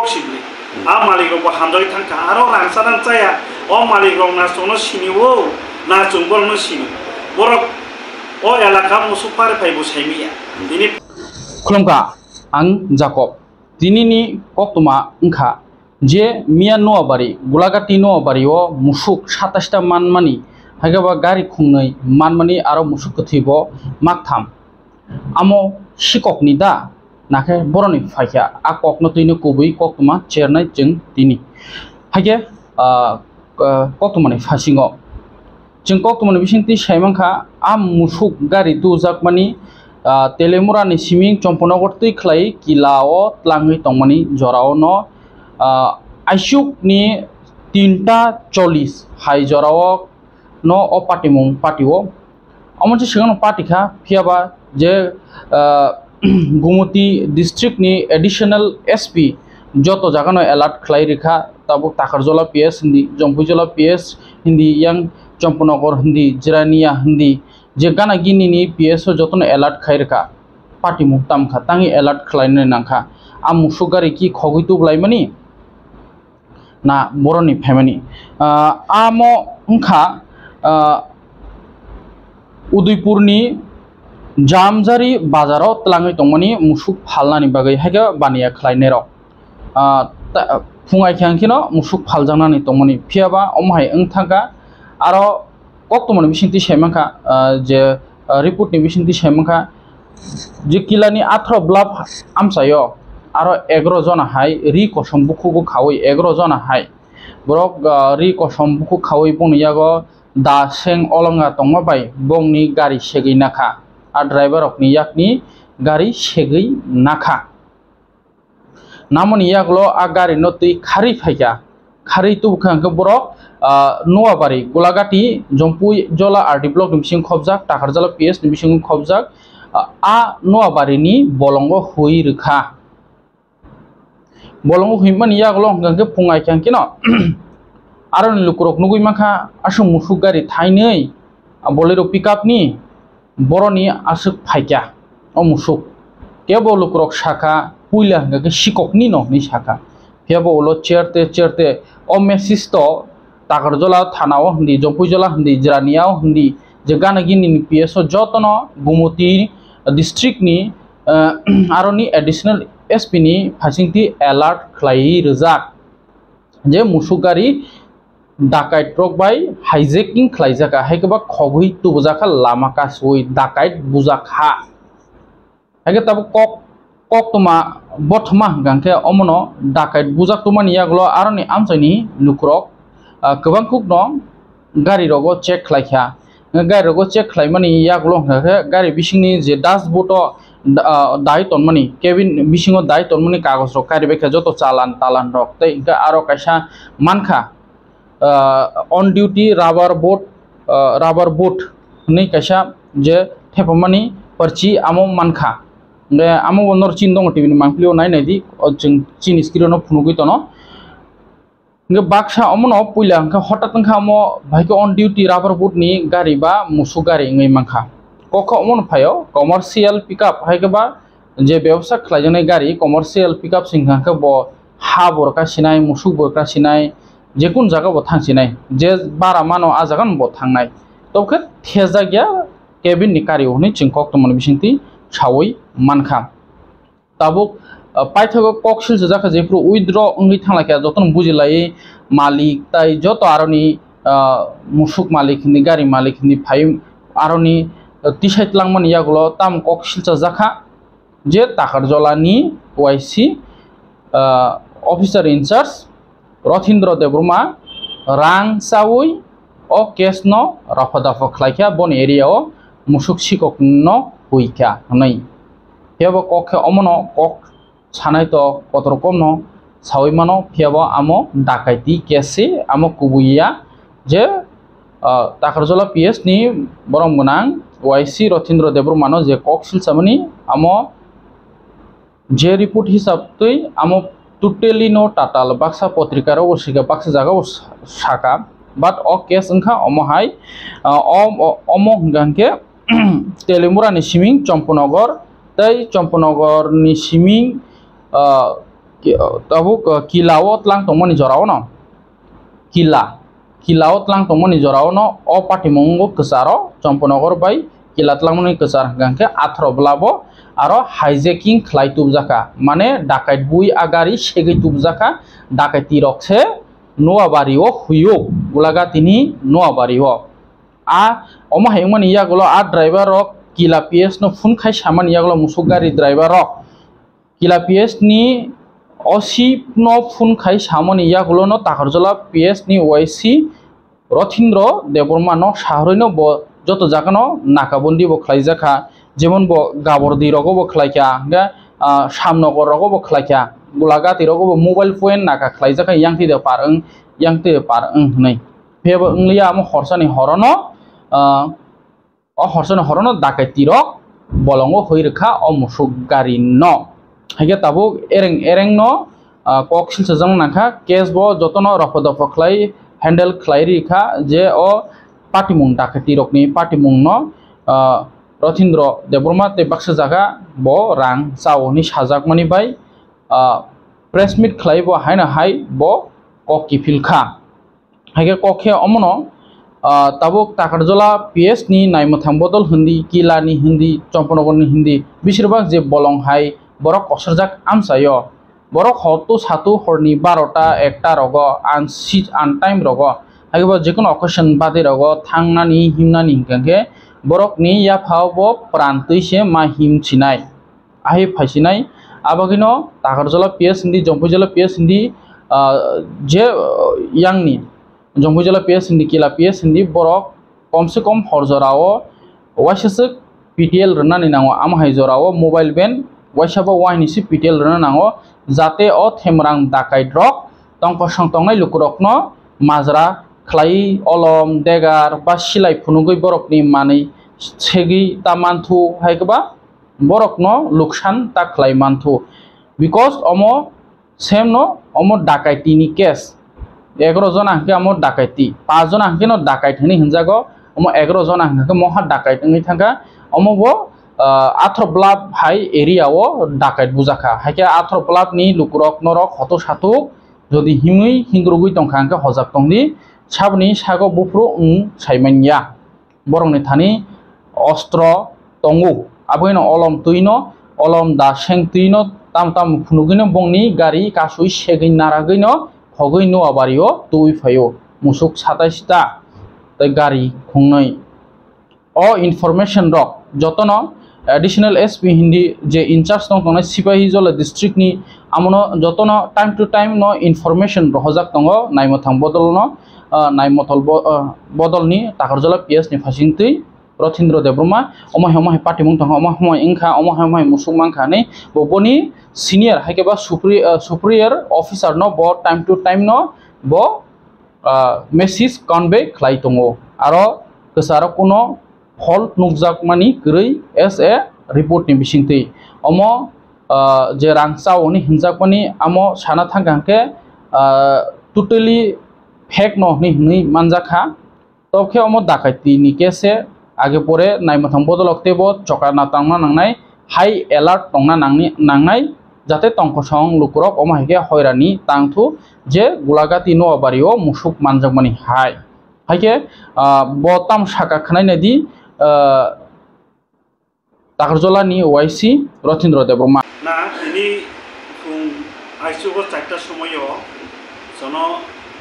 kok sibli a malik rok hamdoi thangka aro rangsadan chaya o malik rok na sono siniwo na jungbol no sini borok o elaka musu pare phaibo saimiya dini khulumka ang Jacob dinini koktuma engkha je mia noabari gulagati noabari o musuk 27 ta manmani hagaba gari khungnai manmani aro musuk kothibo maktham amo sikokni da nakhe boroni faikya a kokno tuino kubui koktuma chernai jeng tini hage koktumani fasingo jeng koktumani bisingti saimangkha a musuk gari dujakmani telemura ni siming chomponogor tui khlai kilao tlangui tongmani jorao no aishuk ni 3:40 hai jorao no o patimung patio amonje sigang party kha phiaba je Gumoti district ni additional SP joto jagano alert khlai rekha tabo takarjola PS hindi jompujola PS hindi yang chomponogor hindi jirania hindi je gana gini ni PS jotono alert khlai rekha party muktam kha tangi alert khlaine nangkha amusugari ki khogitu blaimani na boroni family amo ungkha Udaipurni Jamjari bazaro tlangai tongmani musuk phalnani bagai haga baniya khlaine ro fungai khangkino musuk phaljangnani tongmani phiaba omhai engthaga aro koktomani bisingti saimangkha je report ni bisingti saimangkha je kilani 18 blab amsayo aro 11 jona hai ri kosom bukugo khawai 11 jona hai borok ri kosom buku khawai boni yago da seng olonga tongma bai bongni gari segei nakha a driver okni yakni gari segei nakha namoni yaklo a gari no tui khari phaikya khari tu khangka borok noabari golagati jompui jola RD block nimsing khobjak takarjala PS nimsing khobjak a noabari ni bolongo hui rekha bolongo huimani yaklo ngangke pungai khangkino aron lukurok nugui makha asung musuk gari thainei bolero pickup ni boroni asuk phaikya o musuk kebo lukurok shaka puila ngake sikokni no ni shaka kebo olo cherte o mesisto takarjola thanao hindi jompujola hindi jiraniao hindi jegana gini ni PSO jotono Gumoti district ni aroni additional SP ni phasingti alert khlai rijak je musuk gari Dakait trok by hijacking khlaijaka haikaba khogui tubujaka lama kasui dakait bujaka haike tab kok tuma bothma gangke omono dakait bujak tumani yaglo aroni amchaini lukrok kobang kukno gari rogo check khlaikha gari rogo check khlaimani yaglo gari bisingni je dashboard o dai tonmani cabin bisingo dai tonmani kagos rok kari bekha joto talan rok tei aro kaisa mankha on duty rubber boat nei kaisa je thepamani parchi amo mankha nge amo bonor chin dong tv ni mangplio nai nai di chin screen no phunugui tono nge baksa omono puila angka hotat angka amo bhaike on duty rubber boat ni gari ba musu gari ngai mangkha koko omon phayo commercial pickup haike ba je byabsa khlaijanai gari commercial pickup singha bo ha borka sinai musu borka sinai jekun jaga bo thangsinai je bara mano a jagan bo thangnai tobkhe thejagya cabin ni kari honi chingkok tomon bisingti chawoi mankha tabuk paithago koksil jaka jepro withdraw ongi thanglakya joton bujilai malik tai joto aroni musuk malik ni gari malik ni phai aroni tisait langmani yagulo tam koksil jaka je takarjola ni YC officer in charge Rothindra Debruma rang sawi o kesno rafadafa khlaikya bon area o musuk sikok no huikya nai hebo kokhe omono kok sanai to kotrokom no sawi mano hebo amo dakaiti kese amo kubuya je takarjola PS ni borom gunang YC Rothindra Debruma no je kok silsamani amo je report hisab tui amo totally no tatal baksa potrika ro siga baksa jaga saka but o case angkha omo hai omo gangke telemura ni siming Chomponogor tei Chomponogor ni siming tabuk kilao tlang tongmani jorao no kilao tlang tongmani jorao no o patimongo kesaro Champanogor bai kila tlangmani kesar gangke 18 blabo aro hijacking khlai tubjaka mane dakait bui agari segei tubjaka dakaiti rokse noabario huyo gulaga tini noabario a omo haimani yagulo a driver rok kila PS no phun khai samani yagulo musuk gari driver rok kila PS ni osi no phun khai samani yagulo no takarjola PS ni YC Rothindro Deborma no shahroi no bo joto jakano nakabondi bo khlaijaka jemon bo gabordi rogo bo khlaika ga samnogor rogo bo khlaika gulagati rogo bo mobile phone naka khlaijaka yangti de par nei phebo ungliya mo horsani horono o horsani horono dakaiti rok bolongo hoirkha o musuk gari no hage tabuk ereng no koksil sajang nakha case bo jotono rofodopo khlai handle khlai rikha je o patimung dakati rokni patimung no Rothindro Deborma te baksa jaga bo rang chaoni sajakmani bai press meet khlai bo haina hai bo koki filkha hage kokhe omono tabuk takarjola PS ni naimathang bodol hindi kila ni hindi Champanogor ni hindi bishirbag je bolong hai borok osarjak amsayo borok hotu satu horni 12ta 1ta rogo an time rogo hagebo jekono occasion bade rogo thangnani himnani hingkangke borok ni ya phawbo prantui ma him chinai ahi phaisinai abagino takarjola PS hindi Jompujola PS hindi je yangni Jompujola PS hindi kila PS hindi borok komse kom horjorao waisasuk PTL rnani nango amhai jorao mobile ban waisaba wahini si PTL rna nango jate o themrang dakai drok tongpo sangtongnai lukurok no majra khlai olom degar ba silai phunugui borok ni mani segi ta manthu haikba borok no luksan ta khlai manthu because omo same no omo dakaiti ni case 11 জন আঙ্কে আমো ডাকাইতি 5 জন আঙ্কে ন ডাকাইতনি হিনজাগো omo 11 জন আঙ্কে মহা ডাকাইতনি থাকা omo bo 18 block হাই area ও ডাকাইত বুজাখা হাইকে 18 block ni lukurok norok hoto satuk jodi himui hingrugui tongkhangke hojak tongdi sabni sago bufru saimanya borongni thani ostro tongu abino olom tuino olom da seng tuino tam phunugino bongni gari kasui segin naragino hogoi no abario tui phayo musuk 27 ta tai gari khungnai o information rok jotono additional SP hindi je incharge tongtongnai sipahi jola district ni amono jotono time to time no information rohojak tongo naimathang bodol no naimotol bodol ni takarjola PS ni phasingtui Rothindro Deborma omo hemai patimung tongo omo hemai ingkha omo hemai musuk mangkha nei boboni senior haikeba superior officer no bo time to time no bo message convey khlai tongo aro kesaro kuno hol nukjak mani gurui as a report ni bisingtui omo je rangchao ni hinjak mani amo sana thangkangke totally fake no ni manjakha tobkhe omo dakaiti ni case age pore naimathang bodolokte bo choka na tangma nangnai high alert tongna nangnai jate tongkosong lukurok omo haike hoirani tangthu je gulagati no abario musuk manjakmani hai haike botam saka khnai nadi takarjola ni YC Rothindro Deborma na ini kung aisugo 4ta সময়ও jono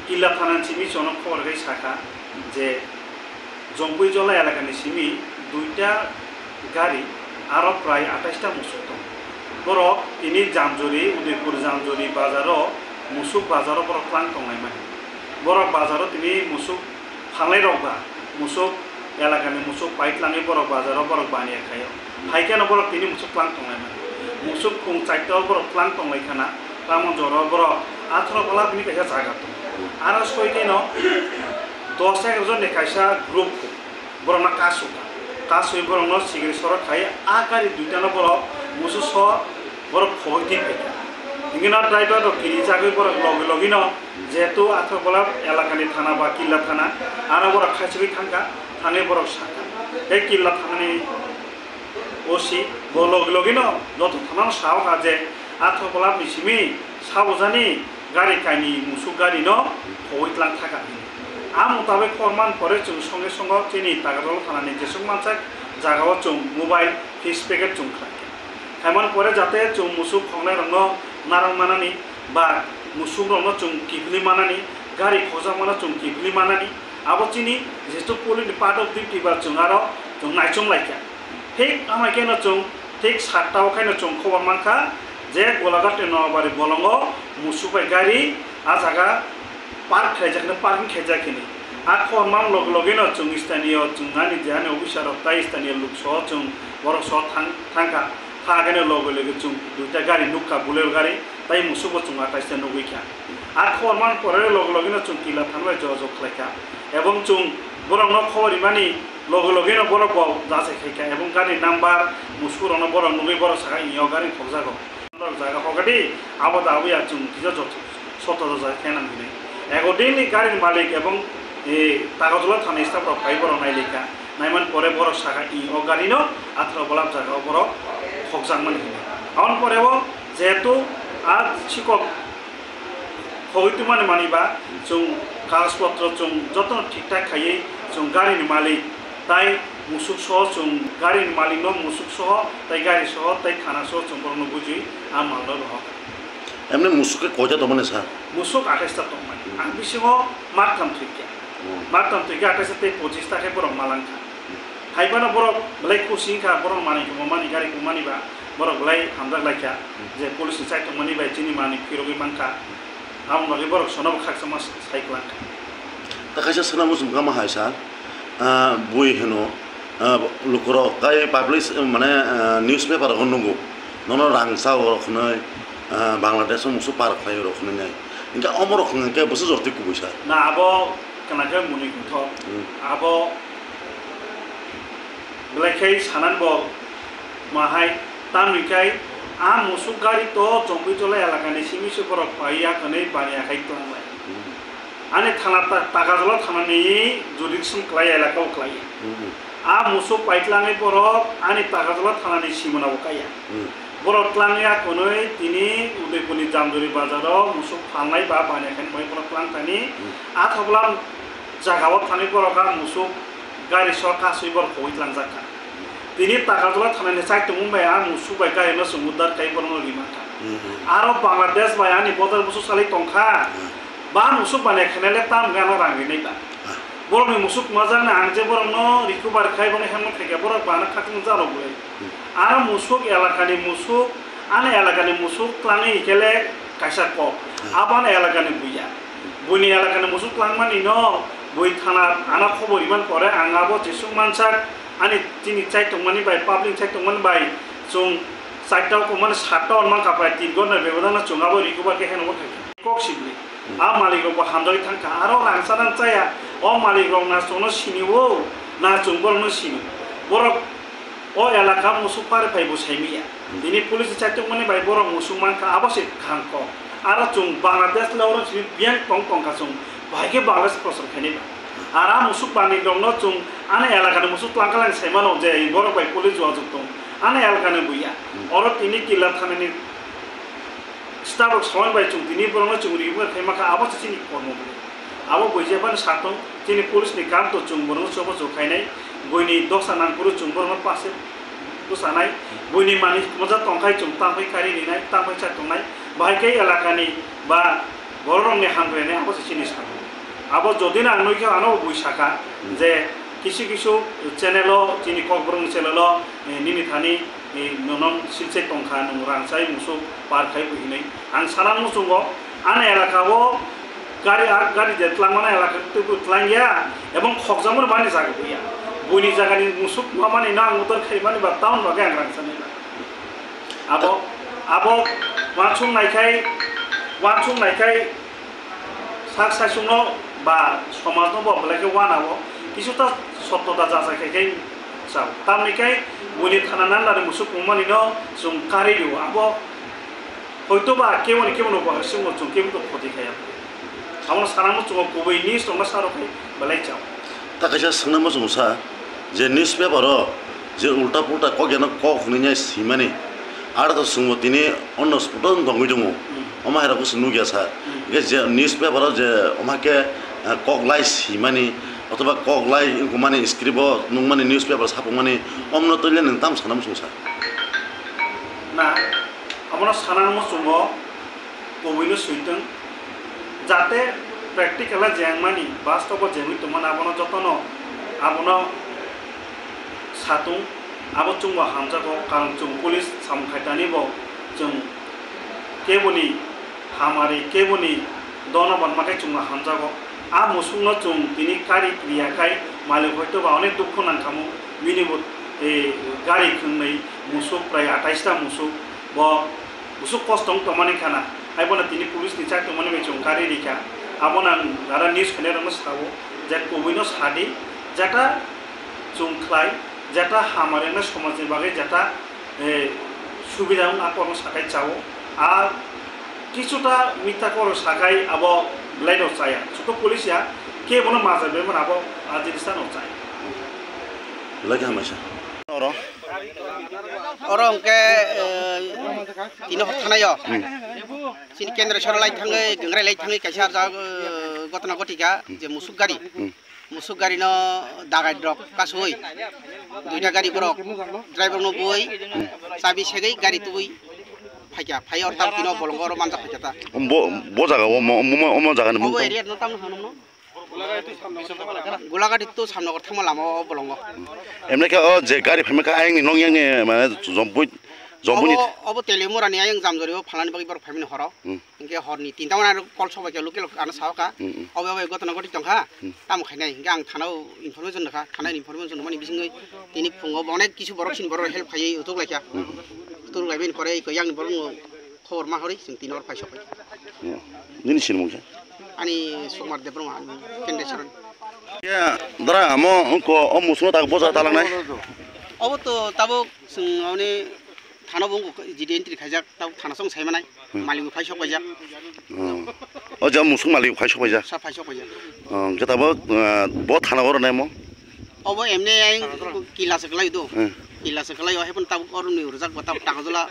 kila thanan chimi jono khobor gai saka je Jompujola এলাকানি simi 2টা গাড়ি আরো প্রায় 28টা মুসুক দं borok ini Jamjori Udaipur Jamjori bazaro musuk bazaro borok tlang tongnai mani borok bazaro tini musuk phanglai rokba musuk এলাকানি musuk paitlangi borok bazaro borok baniya khayo haikano borok tini musuk tlang tongnai mani musuk khung 4ta borok tlang tonglai khana tamon joro borok 18 bala tini kaisa jaga tong aro soite no 10-11 জন kaisa group borok na kasui borok no sigiri sorok khai akari 2টা no borok musu so borok khoi tin peka ingina driver ro kiri jagoi borok logi no jetu 18 bala elakani thana ba killa thana aro borok khaisui thangka thane borok saka ei killa thani osi bo logi no joto thana saw ka je 18 bala misimi সাবজানি গাড়ি কাইনি মুসুক গাড়ি ন হইতলাং থাকা মোতাবে ফরমান পরে जों সঙ্গে সঙ্গে চিনি তাগাদল থানানি যেসব মানসা জায়গাও जों মোবাইল ফিস প্যাকেট जों খাইকে খাইমান পরে যাতে जों মুসুক খংনাই রং নারাং মানানি বা মুসুক রং जों কিফলি মানানি গাড়ি খোঁজা মানা जों কিফলি মানানি আবো চিনি যেহেতু পুলিশ পার্ট অফ ডিউটি বা जों আরো जों নাইচং লাইকা ঠিক আমাকেনো जों ঠিক 7টা ওখানে जों খবর মানখা যে গোলাঘাটে নবাবাড়ি বলঙ্গ মুসুবাই গাড়ি আ জায়গা পার্ক খাইজাখনে পার্কিং খাইজাখিনি আর খরমান লগেনো जों স্থানীয় जों নানি জানি অফিসার তাই স্থানীয় লোক সহ जों বড় সহ থাঙ্কা থাকেনে লগে লগে जों দুইটা গাড়ি নুকা বুলের গাড়ি তাই মুসুবো जों আটাইছে নগৈখা আর খরমান পরে লগেনো जों কিলা থানবাই যোগাযোগ খাইখা এবং जों বরং খবর ইমানি লগেনো বড় বাও যাচ্ছে খাইখা এবং গাড়ি নাম্বার মুসুরনো বড় নগৈ বড় সাকা ইয় গাড়ি খবজাগো জায়গা হগাদি আবাদ আবুয়া जों কিজা যত শত জায়গা কেনান দিনে এগোদিনই গাড়ির মালিক এবং তাগজলা থানা স্টাফরা ফাই বড় নাইলিকা নাইমান পরে বড় সাকা ই গাড়িনো আত্রা বলাপ জায়গা বড় হকজাংমান হিনে আউন পরেও যেহেতু আর শিক্ষক হইতে মানিবা जों কাগজপত্র जों যত ঠিকঠাক খাইয়ে जों গাড়ির মালিক তাই মুসুক সহ जों গাড়ির মালিক ন মুসুক সহ তাই গাড়ি সহ তাই থানা সহ जों বড় বুঝি আর মালদা রহ এমনি মুসুকে কয়টা দমানে স্যার মুসুক 28টা দমান আং বিসিङाव মারতাম থৈকে 28 তে 25 টাকে বড় মালাংখা হাইবানা বড় বলাই কুসিংখা বড় মানিকে মানি গাড়ি মানিবা বড় বলাই হামদা লাইখা যে পুলিশ চাইতো মানিবাই চিনি মানি ফিরগি মানখা আম বাগে বড় সনব খাকসা মাস সাইক্লাংখা তাকাইসা সোনা মুসুম কামা হাই স্যার বই হেনো লুকর কাই পাবলিশ মানে নিউজ পেপার হনগো নন রাংসা রখনই বাংলাদেশ মুসু পার খাই রখনই নাই ইনকা অমর রখনই কে বসে জরতি কুবই স্যার না আবো কানাকে মুনি কুথ আবো বলাইখাই সানান ব মাহাই তামিকাই আ মুসুক গাড়ি তো জম্বিতলা এলাকানি সিমিসু পর পাইয়া কনে বানিয়া খাই তোলাই আনে থানা তাগাজলা থানানি জুডিকশন ক্লাই এলাকাও ক্লাই আ মুসুক পাইতলাঙে পর আনে তাগাজলা থানানি সিমনাবো কাইয়া বড় ক্লাংয়া কোনই তিনি উদয়পুরি জামজুরি বাজারাव মুসুক ফাননাই বা বানিয়াখান বাই বড় ক্লাং তানি আথবলা জাগাव थानाय बरका मुसुक गाड़ी सह कासुइ बर हइतलां जाखा তিনি তাগাজলা থানানি চাইতে মুম্বাই আর মুসুক বাই গাড়ি ন সমুদ্র কাই বড় রিমাটা আর বাংলাদেশ বাই আনি বদর মুসুক সালি টংখা বা মুসুক বানিয়াখানেলে তাম গানো রাঙি নাইবা বড় মুসুক মজানা আং যে বড় ন রিকভার খাই বনে হেমন খাইকে বড় বানা খাতুন জানো বই আর মুসুক এলাকানি মুসুক আনে এলাকানি মুসুক ক্লাঙে ইকেলে কাইসা ক আবান এলাকানি বুইয়া বইনি এলাকানি মুসুক ক্লাংমানি ন বই থানা আনা খবর ইমান পরে আঙাবো যেসু মানসার আনি তিনি চাইতংমানি বাই পাবলিক চাইতংমানি বাই जों চাইটাও কো মানে 7টা অনমান কাপায় 3 ঘন্টা ব্যবধান চঙাবো রিকভার কে হেনবো থাকে কক সিবলি আ মালিক রব হামদই থাকা আরো রাংসাদান চায়া ও মালিক রব না সোনো সিনিও না চুংবল ন সিনি বড় ও এলাকা মুসুক পারে ফাইবো সাইমিয়া তিনি পুলিশ চাইতংমানি বাই বড় মুসুক মানকা আবাসে খানক আর जों বাংলাদেশ লাউর বিয়ান টং টংকা जों ভাইকে বাংলাদেশ প্রসর খানিবা আর মুসুক পানি দং ন जों আনে এলাকানি মুসুক লাংকালাং সাইমানো যে বড় বাই পুলিশ যোগাযোগ দং আনে এলাকানি বুইয়া অর তিনি কিলা থানানি স্টাফ সমান বাই जों তিনি বড় जों রিভার খাইমাখা আবাসে চিনি কর্ম বলে আবো বইজেবান সাতং তিনি পুলিশ नि काम तो जों बरं सबो जखायनाय बयनि दसा नांगुरु जों बरं पासे दसानाय बयनि मानि मजा टंखाय जों तांफाय खारि निनाय तांफाय चाटंनाय बाहायकै एलाकानि बा बरंनि हामग्रेनाय आबो जिनिस थागो आबो जदिन आनोइखा आनो बुइसाखा जे किसु किसु चेनेलो जिनि ककबरं चेनेलो निनि थानि ननम सिलसे टंखा नं रांसाय मुसु पारखाय बुहिनाय आं सानां मुसुंगो आने एलाकाबो गाड़ी जेतलांगना एलाका तुलांगिया एवं खगजामर मानि जागा गैया बयनि जागानि मुसुक मानि ना उदर खाइमानि बा टाउन बागे आं रांसानि आबो वाचुं नायखाय साक साइसुंनो बा समाजनो बबलाके वानाबो किछुता सत्यता जासाखाय जाव तामनिखाय बयनि थानाना लारि मुसुक मानि न जों कारियो आबो हयतोबा केवनो बाहासिमो जों केवनो खतिखाया আমরা সারামো চুঙ্গ কবই নিউজ তোমরা সারোখাই বেলাই চাও তাকাইসা সাংনামো চুংসা যে নিউজ পেপার যে উল্টা পুল্টা ক জ্ঞান ক খুনিয়া সিমানি আর তো সুঙ্গ তিনি অন্য স্পুটন দঙ্গই দङ अमा हेरा कुछ नुगिया सार के जे न्यूज़ पेपर जे अमा के कगलाई सीमानी अथवा कगलाई इनको माने स्क्रिप्ट नुं माने न्यूज़ पेपर सापो माने अमनो तले नों ताम सानाम संसार ना अमनो सानाम सुंगो कोविनो सुइतों जाते प्रेक्टिकल जेंगमानी वास्तव जेंगि तुमन आबनो जतनो आबनो सातुं आबो चुंगो हामजागो कारण चुं पुलिस सामखायतानि बो जों केबोली हामारि केबोली दोना बनमाके चुंगो हामजागो आ मुसुंनो चुं दिनि गारि क्रियाखाय मालिक हयतो बा अनेक दुख नांखामु मिनिबो गारि खोंनै मुसुक प्राय 28टा मुसुक बो मुसुक कस्तं तमानि खाना आइबोना दिनि पुलिस नि चाक तमानि बेचुं गारि रिखा आबोना आरो न्यूज़ खने रंग सावो जे कोविनो सादि जाटा चुंख्लाय जाटा हामारेना समाजनि बागै जाटा सुबिदा आकरनो साखाय चावो आ किछुटा मिथा करो साखाय आबो लाइनो चाया सुतो पुलिसया के बनो माजाबे मन आबो आजिस्ता न चाय लगे हमेशा और उनके तीनों थानायो सिन केंद्र सरलाई थांगे गंगराय लाई थांगे कैसा जा गतना गटिका जे मुसुक गाड़ी न दागाय ड्रग कासुई दुइटा गाड़ी बरक ड्राइवर न बुई साबि सेगै गाड़ी तुई फाइका फाइ और ताम तीनों बोलंग और मानजा फाइकाता बो जागा अमो जागा न बो एरिया न ताम हनम गोलाघाट तो सामने कर थांमा लामा बोलंग एमने के जे गाड़ी फाइमेका आइनि नंग यांगे माने जम्बुनि अब तेलेमुरानि आं जामजरियाव फालानि बागै बर फाइमिन हर इनके हरनि 3टा माने कल सबाय के लोकेल आना सावका अब गतना गति तंखा ताम खायनाय इनके आं थानाव इनफरमेशन नखा थानाय इनफरमेशन माने बिसिङै तिनि फुङाव अनेक किछु बरखिन बर हेल्प फायै उतुगलायखा उतुगलायबिन करे इखौ यांनि बर खबर मा हरि जों 3 हर फायसबाय निनि सिनमोंजा अनि सुकुमार देब्रमा केन्द्र सरन या दरा आमो उनको अमुसनो ताक बजा तालांनाय अब तो ताबो जों माने थाना बुंगो जिदि एन्ट्रि खायजाक ताव थाना सं सायमानाय मालिक फायसक बायजाक अ जा मुसुं मालिक फायसक बायजा सा फायसक बायजाक गताबो ब थाना गर नाय म अब एमने आइ किला सकलाय दो किला सकलाय हेपन ताव अरुनि उरजाक बताव टांगजला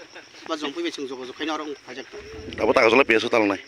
बा जंपै बेसं जग जखायनो अरं फायजाक ताबो तागजला पेसो तालांनाय